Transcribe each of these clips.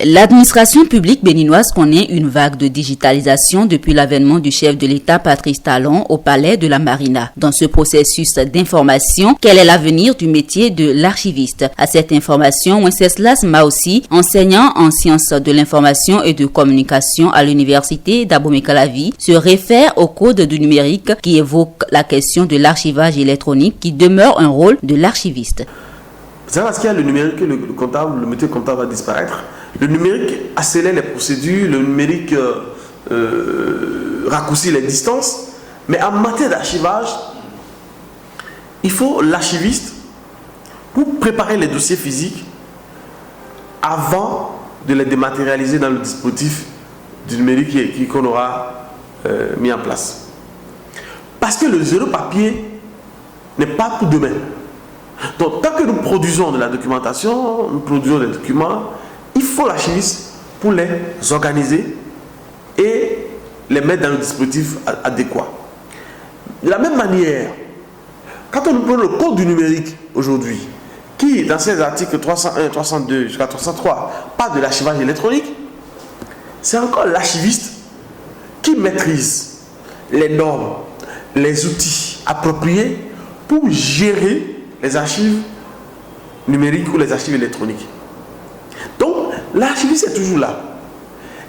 L'administration publique béninoise connaît une vague de digitalisation depuis l'avènement du chef de l'État Patrice Talon au palais de la Marina. Dans ce processus d'information, quel est l'avenir du métier de l'archiviste? À cette information, Wenceslas Maussi, enseignant en sciences de l'information et de communication à l'université d'Abomey-Calavi, se réfère au code du numérique qui évoque la question de l'archivage électronique qui demeure un rôle de l'archiviste. C'est parce qu'il y a le numérique que le métier comptable va disparaître. Le numérique accélère les procédures, le numérique raccourcit les distances. Mais en matière d'archivage, il faut l'archiviste pour préparer les dossiers physiques avant de les dématérialiser dans le dispositif du numérique qu'on aura mis en place. Parce que le zéro papier n'est pas pour demain. Donc, tant que nous produisons de la documentation, nous produisons des documents, il faut l'archiviste pour les organiser et les mettre dans le dispositif adéquat. De la même manière, quand on prend le code du numérique aujourd'hui, qui, dans ses articles 301, 302 jusqu'à 303, parle de l'archivage électronique, c'est encore l'archiviste qui maîtrise les normes, les outils appropriés pour gérer les archives numériques ou les archives électroniques. Donc, l'archiviste est toujours là.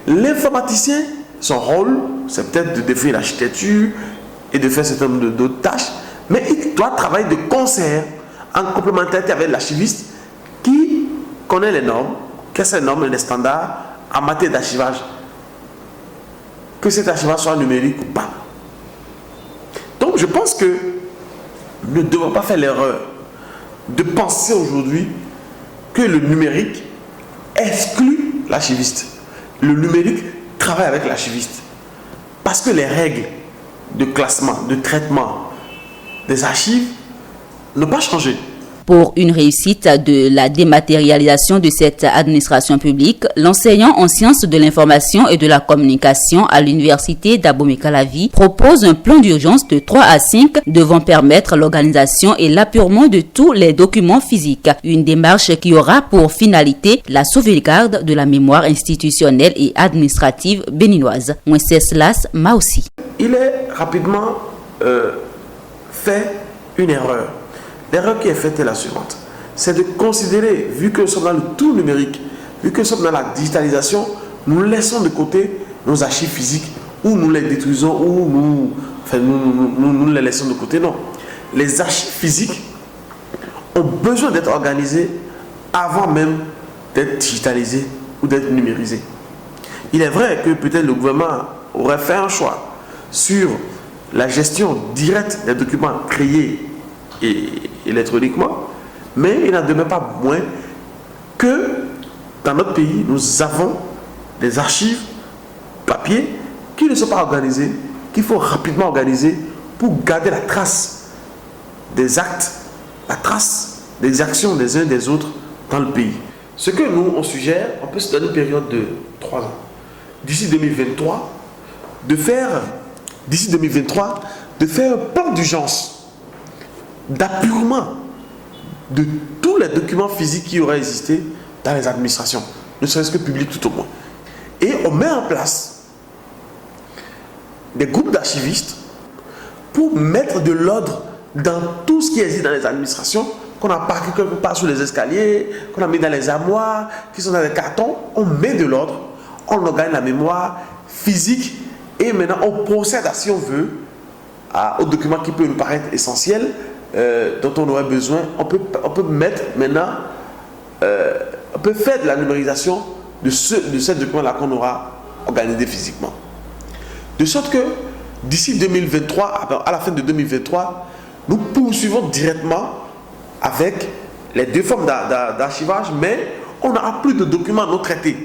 L'informaticien, son rôle, c'est peut-être de définir l'architecture et de faire un certain nombre d'autres tâches, mais il doit travailler de concert, en complémentarité avec l'archiviste qui connaît les normes, quelles sont les normes et les standards en matière d'archivage, que cet archivage soit numérique ou pas. Donc, je pense que nous ne devons pas faire l'erreur de penser aujourd'hui que le numérique exclut l'archiviste. Le numérique travaille avec l'archiviste. Parce que les règles de classement, de traitement des archives n'ont pas changé. Pour une réussite de la dématérialisation de cette administration publique, l'enseignant en sciences de l'information et de la communication à l'université d'Abomey-Calavi propose un plan d'urgence de 3 à 5 devant permettre l'organisation et l'apurement de tous les documents physiques. Une démarche qui aura pour finalité la sauvegarde de la mémoire institutionnelle et administrative béninoise. Wenceslas Maussi. Il est rapidement fait une erreur. L'erreur qui est faite est la suivante. C'est de considérer, vu que nous sommes dans le tout numérique, vu que nous sommes dans la digitalisation, nous laissons de côté nos archives physiques, ou nous les détruisons, ou nous les laissons de côté. Non. Les archives physiques ont besoin d'être organisées avant même d'être digitalisées ou d'être numérisées. Il est vrai que peut-être le gouvernement aurait fait un choix sur la gestion directe des documents créés électroniquement, mais il n'en demeure pas moins que dans notre pays, nous avons des archives papier qui ne sont pas organisées, qu'il faut rapidement organiser pour garder la trace des actes, la trace des actions des uns des autres dans le pays. Ce que nous, on suggère, on peut se donner une période de 3 ans. D'ici 2023, de faire un plan d'urgence d'appurement de tous les documents physiques qui auraient existé dans les administrations, ne serait-ce que publiques tout au moins. Et on met en place des groupes d'archivistes pour mettre de l'ordre dans tout ce qui existe dans les administrations, qu'on a parqué quelque part sur les escaliers, qu'on a mis dans les armoires, qui sont dans les cartons. On met de l'ordre, on organise la mémoire physique et maintenant on procède à, si on veut, aux documents qui peuvent nous paraître essentiels, dont on aurait besoin. On peut mettre maintenant, on peut faire de la numérisation de ces documents-là qu'on aura organisé physiquement. De sorte que d'ici 2023, à la fin de 2023, nous poursuivons directement avec les deux formes d'archivage, mais on n'aura plus de documents non traités.